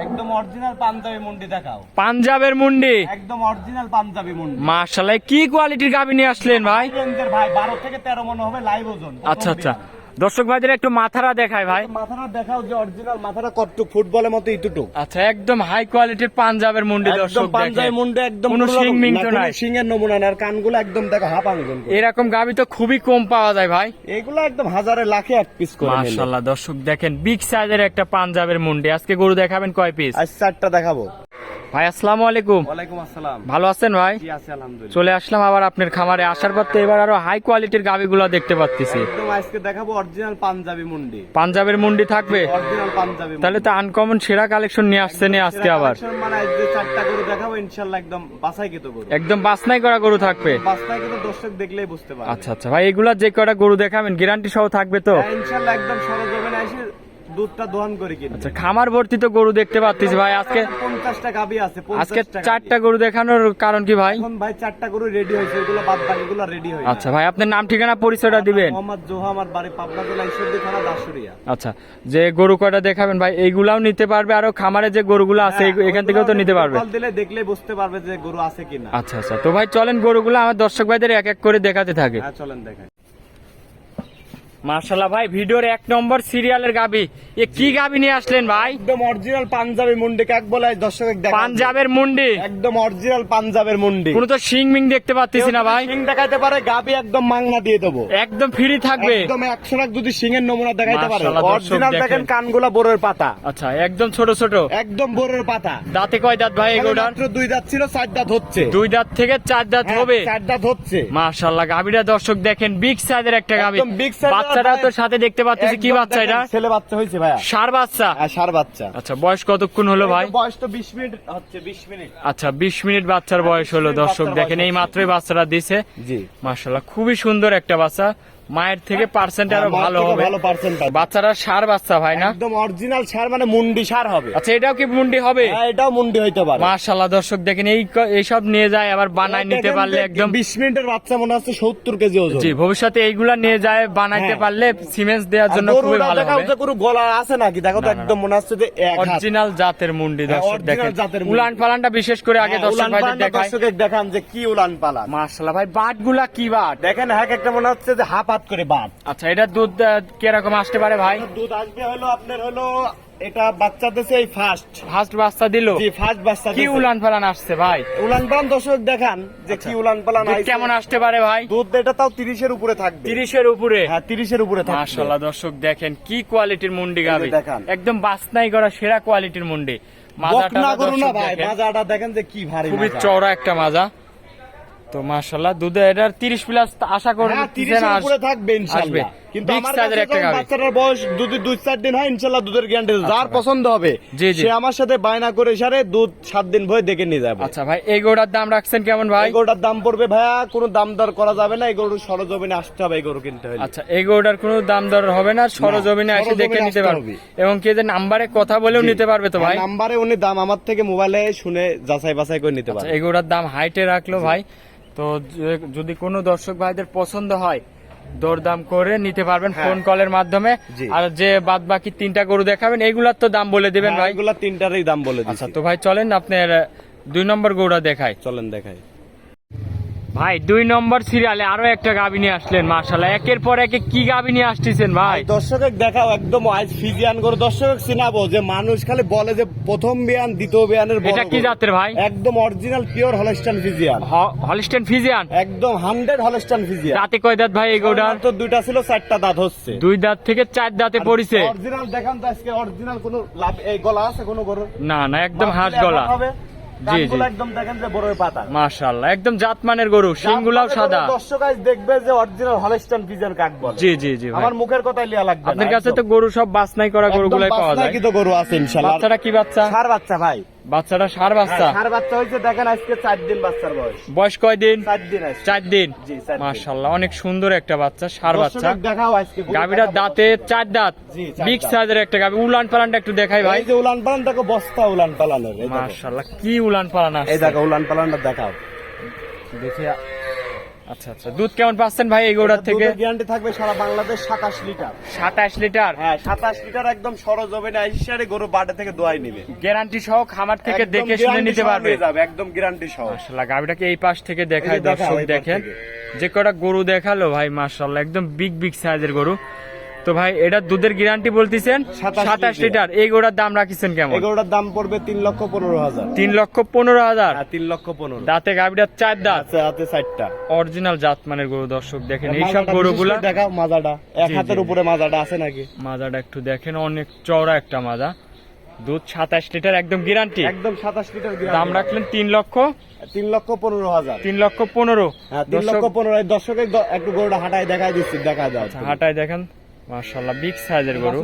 একদম অরিজিনাল পাঞ্জাবি মুন্ডি দেখাও। পাঞ্জাবের মুন্ডি, একদম অরিজিনাল পাঞ্জাবি মুন্ডি। মাশাআল্লাহ, কি কোয়ালিটির গাভী নিয়ে আসলেন ভাই? রেঞ্জের ভাই 12 থেকে 13 মণ হবে লাইভ ওজন। আচ্ছা আচ্ছা, দর্শক ভাইদের একটু মাথাটা দেখায় ভাই। মাথাটা দেখাও যে অরিজিনাল মাথাটা কতটুক, ফুটবলের মতো ইতুটুক। আচ্ছা, একদম হাই কোয়ালিটির পাঞ্জাবের মুন্ডি দর্শক, একদম পাঞ্জাবি মুন্ডি, একদম কোনো শিং মিং তো নাই, শিংয়ের নমুনা না। আর কানগুলো একদম দেখো হাফ আঙ্গুল। এরকম গাভী তো খুবই কম পাওয়া যায় ভাই। এগুলো একদম হাজারে লাখে এক পিস করে নিলে। মাশাআল্লাহ দর্শক দেখেন, বিগ সাইজের একটা পাঞ্জাবের মুন্ডি। আজকে গরু দেখাবেন কয় পিস? আজ 4টা দেখাবো ভাই। আসসালামু আলাইকুম। ওয়ালাইকুম আসসালাম। ভালো আছেন ভাই? জি আছি আলহামদুলিল্লাহ। চলে আসলাম আবার আপনার খামারে। আসার পর তো এবার আরো হাই কোয়ালিটির গাভীগুলো দেখতে পাচ্ছি। একদম আজকে দেখাবো অরিজিনাল পাঞ্জাবি মুন্ডি। পাঞ্জাবের মুন্ডি থাকবে? অরিজিনাল পাঞ্জাবি। তাহলে তো আনকমন সেরা কালেকশন নিয়ে আসছেন আজকে আবার। মানে আজ যে 4টা গরু দেখাবো ইনশাআল্লাহ একদম বাছাইকৃত গরু। একদম বাছনাই করা গরু থাকবে। বাছাইকৃত দর্শক দেখলেই বুঝতে পারবে। আচ্ছা আচ্ছা ভাই, এগুলা যে কয়টা গরু দেখাবেন গ্যারান্টি সহ থাকবে তো? হ্যাঁ ইনশাআল্লাহ একদম সরজমিনে এসে দুধটা দহন করে কিনবে। আচ্ছা, খামার ভর্তি তো গরু দেখতে পাচ্ছি ভাই। আজকে 50টা গাবি আছে। আজকে 4টা গরু দেখানোর কারণ কি ভাই? এখন ভাই 4টা গরু রেডি হয়েছে, এগুলো বাদ বাকিগুলো রেডি হয়নি। আচ্ছা ভাই, আপনার নাম ঠিকানা পরিচয়টা দিবেন। মোহাম্মদ জোহা, আমার বাড়ি পাবনা জেলা ঈশ্বরদী থানা দাসুরিয়া। আচ্ছা, যে গরু কয়টা দেখাবেন ভাই এইগুলাও নিতে পারবে, আরো খামারে যে গরুগুলো আছে এখান থেকেও তো নিতে পারবে। কল দিলে দেখলে বুঝতে পারবে যে গরু আছে কিনা। আচ্ছা আচ্ছা, তো ভাই চলেন গরুগুলো আমার দর্শক ভাইদের এক এক করে দেখাতে থাকে। হ্যাঁ চলেন দেখাই। মাশাআল্লাহ ভাই, ভিডিওর 1 নম্বর সিরিয়ালের গাবি। এ কি গাবি নিয়ে আসলেন ভাই? একদম অরিজিনাল পাঞ্জাবি মুন্ডি কাক বলে দর্শক দেখান। পাঞ্জাবের মুন্ডি, একদম অরিজিনাল পাঞ্জাবের মুন্ডি। কোনো তো শিং মিং দেখতে পাচ্ছি না ভাই। সিং দেখাইতে পারে, গাবি একদম মাংনা দিয়ে দেবো। একদম ফ্রি থাকবে। একদম 100 লাখ যদি সিংয়ের নমুনা দেখাইতে পারে। মাশাআল্লাহ, দর্শক অরিজিনাল দেখেন দেখেন। কানগুলা বোরের পাতা। আচ্ছা, একদম ছোট ছোট, একদম বোরের পাতা। দাঁতে কয় দাঁত ভাই এগুলার? মাত্র 2 দাঁত ছিল, 4 দাঁত হচ্ছে। 2 দাঁত থেকে 4 দাঁত হ্যাঁ, হবে। 4 দাঁত হচ্ছে। মাশাআল্লাহ, গাবিটা দর্শক দেখেন বিগ সাইজের একটা গাবি। একদম big size এর বাচ্চাটা তো সাথে দেখতে পাচ্ছি। কি একদম বাচ্চা এটা? দেখেন, ছেলে বাচ্চা হয়েছে ভাইয়া। ষাঁড় বাচ্চা? হ্যাঁ ষাঁড় বাচ্চা। আচ্ছা, বয়স কতক্ষণ হলো ভাই? বয়স তো 20 মিনিট হচ্ছে, 20 মিনিট। আচ্ছা, 20 মিনিট বাচ্চার বয়স হলো। 20 দর্শক বাচ্চার দেখেন, বয়স এই হচ্ছে। মাত্রই বাচ্চাটা দিছে। জি মাশাআল্লাহ, খুবই সুন্দর একটা বাচ্চা। মায়ের থেকে পার্সেন্ট আরো মার ভালো থেকে হবে। ভালো পার্সেন্ট পাবে। বাচ্চারা ষাঁড় বাচ্চা ভাই না? একদম অরিজিনাল ষাঁড়, মানে মুন্ডি ষাঁড় হবে। আচ্ছা, এটাও কি মুন্ডি হবে? হ্যাঁ এটাও মুন্ডি হইতে পারে। মাশাআল্লাহ দর্শক দেখেন, এইসব নিয়ে যায় আবার বানায় নিতে পারলে একদম। 20 মিনিটের বাচ্চা মনে হচ্ছে 70 কেজি ওজন। জি, ভবিষ্যতে এইগুলা নিয়ে যায় বানাইতে হ্যাঁ। পারলে সিমেন্স দেওয়ার জন্য খুবই গরুটা ভালো দেখাও হবে। যে গরু গলা আছে নাকি, দেখো তো একদম মনে হচ্ছে যে এক হাত। অরিজিনাল জাতের মুন্ডি হ্যাঁ, দর্শক original দেখেন। জাতের মুন্ডি। উলান পালানটা বিশেষ করে আগে হ্যাঁ, দর্শক উলান ভাইদের পালানটা দেখায়। দর্শকের দেখান যে কি উলান পালান। মাশাআল্লাহ ভাই, বাটগুলা কি বাট দেখেন, হ্যাঁ একটা মনে হচ্ছে যে হাফ হাত করে বাট। আচ্ছা, এটা দুধ কিরকম আসতে পারে ভাই? দুধ আসবে হলো আপনার হলো, এটা বাচ্চা দিছে এই ফার্স্ট বাচ্চা দিল? জি ফার্স্ট বাচ্চা কি দিছে। উলান পালান আসছে ভাই? উলান পালান দর্শক দেখান যে কি উলান পালান দুধ আইছে। কেমন আসতে পারে ভাই? দুধ এটা তাও 30 এর উপরে থাকবে। 30 এর উপরে? হ্যাঁ 30 এর উপরে থাকবে। মাশাআল্লাহ দর্শক দেখেন, কি কোয়ালিটির মুন্ডি গাবি। দেখান। একদম বাছনাই করা সেরা কোয়ালিটির মুন্ডি। মাজাটা বকনা গরু না দর্শক ভাই, দেখেন, মাজাটা দেখেন যে কি ভারী খুবই মাজা। চওড়া একটা মাজা। তো মাশাআল্লাহ, দুধে এটার 30 প্লাস আশা করি। হ্যাঁ 30 এর উপরে থাকবে ইনশাআল্লাহ। কিন্তু Big আমার size এর কাছে একটা যখন গাভী। বাচ্চাটার বয়স যদি 2-4 দিন হয় ইনশাআল্লাহ দুধের গ্যারান্টি। যার পছন্দ হবে জি, জি। সে আমার সাথে বায়না করে সারে দুধ 7 দিন ভরে দেখে নিয়ে যাবে। আচ্ছা ভাই, এই গরুটার দাম রাখছেন কেমন ভাই? এই গরুটার দাম পড়বে ভাইয়া, কোনো দাম দর করা যাবে না। এই গরু সরজমিনে আসতে হবে, এই গরু কিনতে হলে। আচ্ছা, এই গরুটার কোনো দাম দর হবে না, সরজমিনে এসে সরজমিনে দেখে নিতে আসতে পারবে। হবে। এবং কে যে নাম্বারে কথা বলেও নিতে পারবে তো ভাই? হ্যাঁ, নাম্বারে উনি দাম আমার থেকে মোবাইলে শুনে যাচাই বাছাই করে নিতে আচ্ছা, পারবে। এই গরুটার দাম হাইটে রাখলো ভাই। তো যদি কোনো দর্শক ভাইদের পছন্দ হয়, দরদাম করে নিতে পারবেন হ্যাঁ। ফোন কলের মাধ্যমে। জি। আর যে বাদ বাকি 3টা গরু দেখাবেন এগুলার তো দাম বলে দিবেন ভাই? এগুলা 3টারই দাম বলে আচ্ছা, দিচ্ছি। তো ভাই চলেন আপনার 2 নম্বর গরুটা দেখাই। চলেন দেখাই। ভাই 2 নম্বর সিরিয়ালে আরো একটা গাভী নিয়ে আসলেন। মাশাআল্লাহ, একের পর একে কি গাভী নিয়ে আসতেছেন ভাই? দর্শকের দেখাও একদম আজ ফিজিয়ান করে দর্শক চিনাবো, যে মানুষ খালি বলে যে প্রথম বিয়ান দ্বিতীয় বিয়ানের বড় এটা কি গরু। জাতের ভাই? একদম original pure Holstein Friesian. Holstein Friesian? একদম 100 হলস্টাইন ফিজিয়ান। দাঁতে কয় দাঁত ভাই এই গরুটার? তো 2টা ছিল, 4টা দাঁত হচ্ছে। 2 দাঁত থেকে 4 দাঁতে পড়িছে। অরিজিনাল দেখান তো আজকে, অরিজিনাল কোনো লাভ এই গলা আছে কোনো গরু? না না, একদম হাঁস গলা। জি, জি। কানগুলো একদম দেখেন যে বড়ের পাতা। মাশাআল্লাহ, একদম জাতমানের গরু, শিংগুলাও সাদা। দর্শক আজ দেখবে যে অরিজিনাল হলস্টাইন ফিজিয়ান কাক বলে। জি জি জি ভাই, আমার মুখের কথাই লিয়া লাগবে না। আপনার কাছে তো গরু সব বাছনাই করা গরুগুলাই পাওয়া যায়। কি তো গরু আছে ইনশাআল্লাহ। বাচ্চাটা কি বাচ্চা? ষাঁড় বাচ্চা ভাই। বাচ্চাটা ষাঁড় বাচ্চা? ষাঁড় বাচ্চা হয়েছে দেখেন আজকে 4 দিন বাচ্চার বয়স। বয়স কয় দিন? 4 দিন আছে। 4 দিন? জি 4 দিন। মাশাআল্লাহ, অনেক সুন্দর একটা বাচ্চা, ষাঁড় বাচ্চা। দর্শক দেখাও আজকে গাভীটার দাঁতে 4 দাঁত, জি, 4 বিগ দাঁত। সাইজের একটা গাভী। উলান পালানটা একটু দেখাই ভাই। এই যে উলান পালান দেখো, বস্তা উলান পালানের। মাশাআল্লাহ, কি উলান পালান এই আসছে। দেখো উলান পালানটা দেখাও। দেখি আচ্ছা আচ্ছা, দুধ কেমন পাচ্ছেন ভাই এই গরুটার থেকে? গ্যারান্টি থাকবে সারা বাংলাদেশ 27 লিটার। 27 লিটার? হ্যাঁ 27 লিটার একদম সরজমিনে আইসারে গরু বাড়ি থেকে দোয়াই নিবে, গ্যারান্টি সহ খামার থেকে একদম দেখে শুনে guarantee নিতে সহ পারবে। নিয়ে যাবে, একদম গ্যারান্টি সহ। মাশাআল্লাহ, গাবিটাকে এই পাশ থেকে দেখায় এই যে দেখাও, দর্শক এই পাশ দেখেন, থেকে। যে কটা গরু দেখালো ভাই মাশাআল্লাহ একদম বিগ বিগ সাইজের গরু। তো ভাই এটা দুধের গ্যারান্টি বলতেছেন 27 লিটার, এই গরুটার দাম রাখিছেন কেমন? এই গরুটার দাম পড়বে 3,15,000। 3,15,000? হ্যাঁ 3,15,000। দাঁতে গাবিটার 4 দাঁত, আছে হাতে 4টা অরিজিনাল জাত মানের গরু। দর্শক দেখেন এইসব গরুগুলা, দেখাও মাজাটা, এক জি, হাতের জি। উপরে মাজাটা আছে নাকি? মাজাটা একটু দেখেন, অনেক চওড়া একটা মাজা। দুধ 27 লিটার একদম গ্যারান্টি। একদম 27 লিটার দাম রাখলেন 3,15,000। 3,15,000। হ্যাঁ দর্শক 3,15,000। দর্শকের একটু গরুটা হাঁটায় দেখাই দিচ্ছি, দেখা দাও। হাঁটায় দেখেন, মাশাআল্লাহ বিগ সাইজের গরু।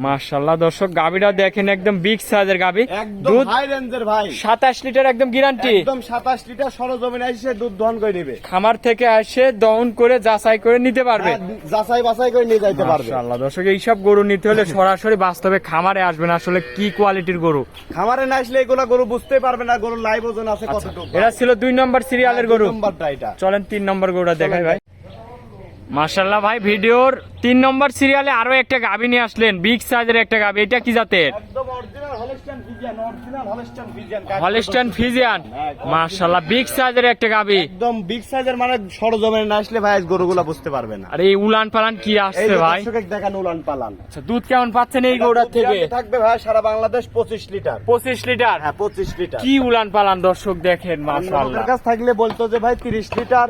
মাশাআল্লাহ দর্শক গাবিটা দেখেন, একদম বিগ সাইজের গাবি। একদম দুধ হাই রেঞ্জের ভাই, 27 লিটার একদম গ্যারান্টি। একদম 27 লিটার সরজমিনে এসে দুধ দহন করে নেবে, খামার থেকে এসে দহন করে যাচাই করে নিতে পারবে। যাচাই বাছাই করে নিয়ে যাইতে পারবে। মাশাআল্লাহ দর্শক, এইসব গরু নিতে হলে সরাসরি বাস্তবে খামারে আসবেন, আসলে কি কোয়ালিটির গরু। খামারে না আসলে এগুলা গরু বুঝতেই পারবে না গরুর লাইভ ওজন আছে কতটুকু। এটা ছিল 2 নম্বর সিরিয়ালের গরু। নম্বরটা এটা। চলেন 3 নম্বর গরুটা দেখাই ভাই। মাশাআল্লাহ ভাই, ভিডিওর 3 নম্বর সিরিয়ালে আরো একটা গাভী নিয়ে আসলেন, বিগ সাইজের একটা গাভী। এটা কি জাতের? একদম original Holstein Friesian, original Holstein Friesian. Holstein Friesian, মাশাআল্লাহ বিগ সাইজের একটা গাভী। একদম বিগ সাইজের, মানে সরজমিনে না আসলে ভাই গরুগুলা বুঝতে পারবে না। আর এই উলান পালান কি এই আসছে যে ভাই? দর্শকের দেখান উলান পালান। আচ্ছা, দুধ কেমন পাচ্ছেন এই গরুটার থেকে? গ্যারান্টি থাকবে ভাই সারা বাংলাদেশ 25 লিটার। 25 লিটার? হ্যাঁ 25 লিটার। কি উলান পালান দর্শক দেখেন, মাশাআল্লাহ আপনার কাছে থাকলে বলতো যে ভাই 30 লিটার,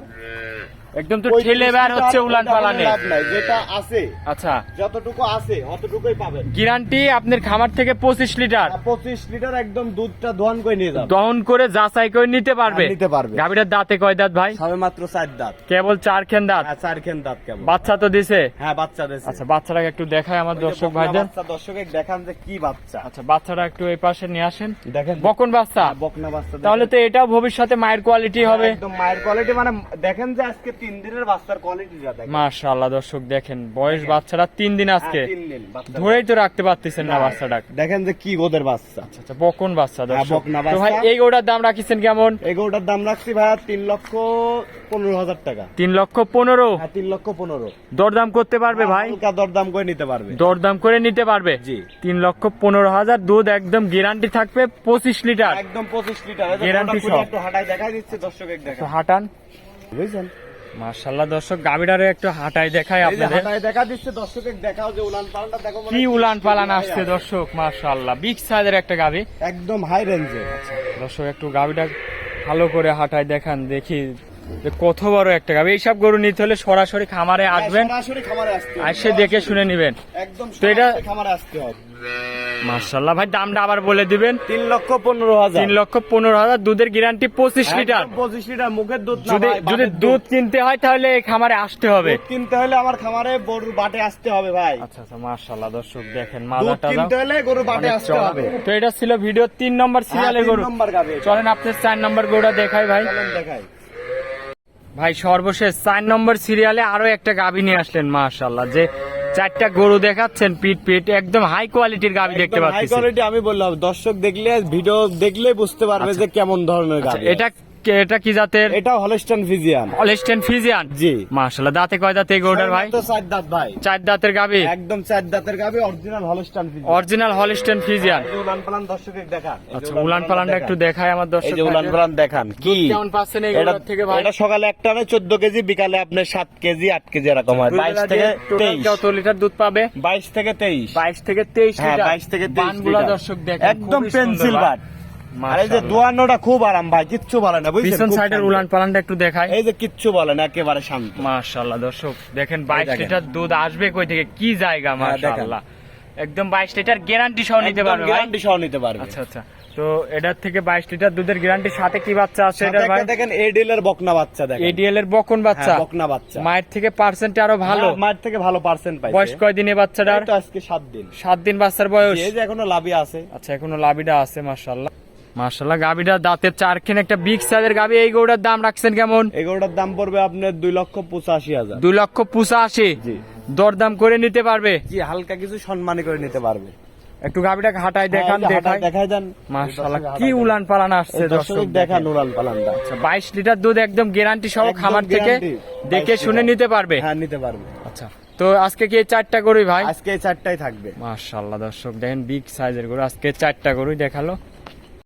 একদম তো ঠেলে বের হচ্ছে উলান পালানে। লাভ নাই, যেটা আছে আচ্ছা, যতটুকু আছে অতটুকুই পাবেন। গ্যারান্টি আপনার খামার থেকে 25 লিটার 25 লিটার একদম দুধটা দহন করে নিয়ে যাবে, দহন করে যাচাই করে নিতে পারবে। নিতে পারবে। গাভীটার দাঁতে কয় দাঁত ভাই? সবে মাত্র 4 দাঁত। কেবল 4 খেন দাঁত? হ্যাঁ 4 খেন দাঁত কেবল। বাচ্চা তো দিছে? হ্যাঁ বাচ্চা দেশে। আচ্ছা, বাচ্চাটাকে একটু দেখায় আমার ওই যে দর্শক বকনা ভাইদের। বাচ্চা, দর্শকের দেখান যে কি বাচ্চা। আচ্ছা, বাচ্চাটা একটু এই পাশে নিয়ে আসেন। দেখেন বকন বাচ্চা? বকনা বাচ্চা। তাহলে তো এটাও ভবিষ্যতে মায়ের কোয়ালিটি হবে। একদম মায়ের কোয়ালিটি, মানে দেখেন যে আজকে 3 দিনের বাচ্চার কোয়ালিটি যা দেখেন। মাশাআল্লাহ দর্শক দেখেন, বয়স বাচ্চাটা 3 দিন আজকে, হ্যাঁ, 3 দিন বাচ্চা। ধরেই তো রাখতে পারতেছেন না বাচ্চাটা। দেখেন যে কি গোদের বাচ্চা। আচ্ছা, বকন বাচ্চা হ্যাঁ, দর্শক। বকনা তো ভাই বাচ্চা। এই গরুটার দাম রাখিছেন কেমন? এই গরুটার দাম রাখছি ভাই 3,15,000 টাকা। 3,15,000? হ্যাঁ 3,15,000। দরদাম করতে পারবে ভাই? হালকা দরদাম করে নিতে পারবে। দরদাম করে নিতে পারবে। জি। 3,15,000, দুধ একদম গ্যারান্টি থাকবে 25 লিটার। একদম 25 লিটার। এই যে Guarantee গরুটা সহ। একটু হাঁটায় দেখাই দিচ্ছে দর্শকের তো দেখা। হাঁটান। বুঝছেন? মাশাআল্লাহ দর্শক, গাবিটারে একটু হাঁটাই দেখায় এই যে আপনাদের। হাঁটায় দেখা দিচ্ছে দর্শকের দেখাও যে উলান পালানটা দেখো, মানে কি উলান পালান ভাই আসছে আছে। দর্শক, মাশাআল্লাহ বিগ সাইজের একটা গাবি। একদম হাই রেঞ্জে। দর্শক একটু গাবিটা ভালো করে হাঁটায় দেখান, দেখি যে কত বড় একটা গাবি। এইসব গরু নিতে হলে সরাসরি খামারে আসবেন, সরাসরি খামারে আসতে হবে। এসে দেখে শুনে নিবেন। একদম তো এটা- সরাসরি খামারে আসতে হবে। মাশাআল্লাহ ভাই, দামটা আবার বলে দিবেন। 3,15,000। 3,15,000, দুধের গ্যারান্টি 25 লিটার। 25 লিটার মুখের দুধ না যদি ভাই, যদি বাটের দুধ কিনতে হয় তাহলে এই খামারে আসতে হবে। দুধ কিনতে হলে আমার খামারে গরুর বাটে আসতে হবে ভাই। আচ্ছা আচ্ছা, মাশাআল্লাহ দর্শক দেখেন দুধ মাদারটা কিনতে হলে গরুর বাটে অনেক আসতে চওড়া। হবে। তো এটা ছিল ভিডিও 3 নম্বর সিরিয়ালের হ্যাঁ, গরু। 3 নম্বর গাবে। চলেন আপনার 4 নম্বর গরুটা দেখাই ভাই। চলেন দেখাই। ভাই সর্বশেষ 4 নম্বর সিরিয়ালে আরো একটা গাভী নিয়ে আসলেন, মাশাআল্লাহ। যে 4টা গরু দেখাচ্ছেন পিট পিট, একদম হাই কোয়ালিটির গাভী দেখতে একদম হাই পাচ্ছি। কোয়ালিটি। আমি বললাম দর্শক দেখলে ভিডিও দেখলে বুঝতে পারবে যে কেমন ধরনের গাভী। এটা কি জাতের? এটা হলস্টাইন ফ্রিজিয়ান। Holstein Friesian? জি। মাশাআল্লাহ, দাঁতে কয় দাঁত এই গরুটার ভাই? তো 4 দাঁত ভাই। 4 দাঁতের গাভী? একদম 4 দাঁতের গাভী, original Holstein Friesian. Original Holstein Friesian. এই যে উলান পালান দর্শকের দেখান। এই যে আচ্ছা, উলান পালানটা একটু দেখায় আমার এই দর্শক যে উলান ভাইদের। পালান দেখান। কি কেমন পাচ্ছেন এই এটা গরুটার থেকে ভাই? এটা সকালে একটা না 14 কেজি, বিকালে আপনার 7 কেজি 8 কেজি এরকম হয়। 22 থেকে টোটাল 23। কত লিটার দুধ পাবে? 22 থেকে 23। 22 থেকে 23 হ্যাঁ, লিটার। 22 থেকে 23 বানগুলা লিটার। দর্শক দেখেন, একদম খুবই পেন্সিল সুন্দর বাট। আর এই যে মাশাআল্লাহ। দোয়ানোটা খুব আরাম ভাই, কিচ্ছু বলে না বুঝছেন। পিছন খুব সাইডের শান্ত। উলান পালানটা একটু দেখায়। এই যে কিচ্ছু বলে না, একেবারে শান্ত। মাশাআল্লাহ দর্শক দেখেন, 22 দেখেন। লিটার দুধ আসবে কই থেকে, কি জায়গা, হ্যাঁ, দেখেন। মাশাআল্লাহ। একদম 22 লিটার গ্যারান্টি সহ নিতে পারবে ভাই? গ্যারান্টি সহ নিতে পারবে। আচ্ছা আচ্ছা, তো এটার থেকে 22 লিটার দুধের গ্যারান্টি, সাথে কি বাচ্চা আছে সাথে এটার ভাই? একটা দেখেন এডিএল এর বকনা বাচ্চা দেখেন। এডিএল এর বকন বাচ্চা? হ্যাঁ, বকনা বাচ্চা। মায়ের থেকে পার্সেন্ট আরো ভালো? হ্যাঁ, মায়ের থেকে ভালো পার্সেন্ট পাইছে। বয়স কয় দিনে বাচ্চাটার? এই তো আজকে 7 দিন। 7 দিন বাচ্চার বয়স। এই যে এখনো লাভি আছে। আচ্ছা, এখনো লাভিটা আছে, মাশাআল্লাহ। মাশাআল্লাহ, গাবিটা দাঁতের 4 খেন, একটা বিগ সাইজের গাবি। এই গরুটার দাম রাখছেন কেমন? এগুলোটার দাম পড়বে আপনার 2,85,000। 2,85,000? জি। দরদাম করে নিতে পারবে? জি, হালকা কিছু সম্মানী করে নিতে পারবে। একটু গাবিটা হাঁটাই দেখান, দেখাই দেখাই দেন মাশাআল্লাহ কি উলান পালান আসছে দর্শক দর্শক দেখান উলান পালানটা। 22 লিটার দুধ একদম গ্যারান্টি সহ একদম খামার থেকে guarantee, দেখে 22 শুনে লিটার। নিতে পারবে। হ্যাঁ নিতে পারবে। আচ্ছা তো আজকে কি 4টা গরুই ভাই? আজকে এই 4টাই থাকবে। মাশাআল্লাহ দর্শক দেখেন বিগ সাইজের গরু, আজকে 4টা গরুই দেখালো।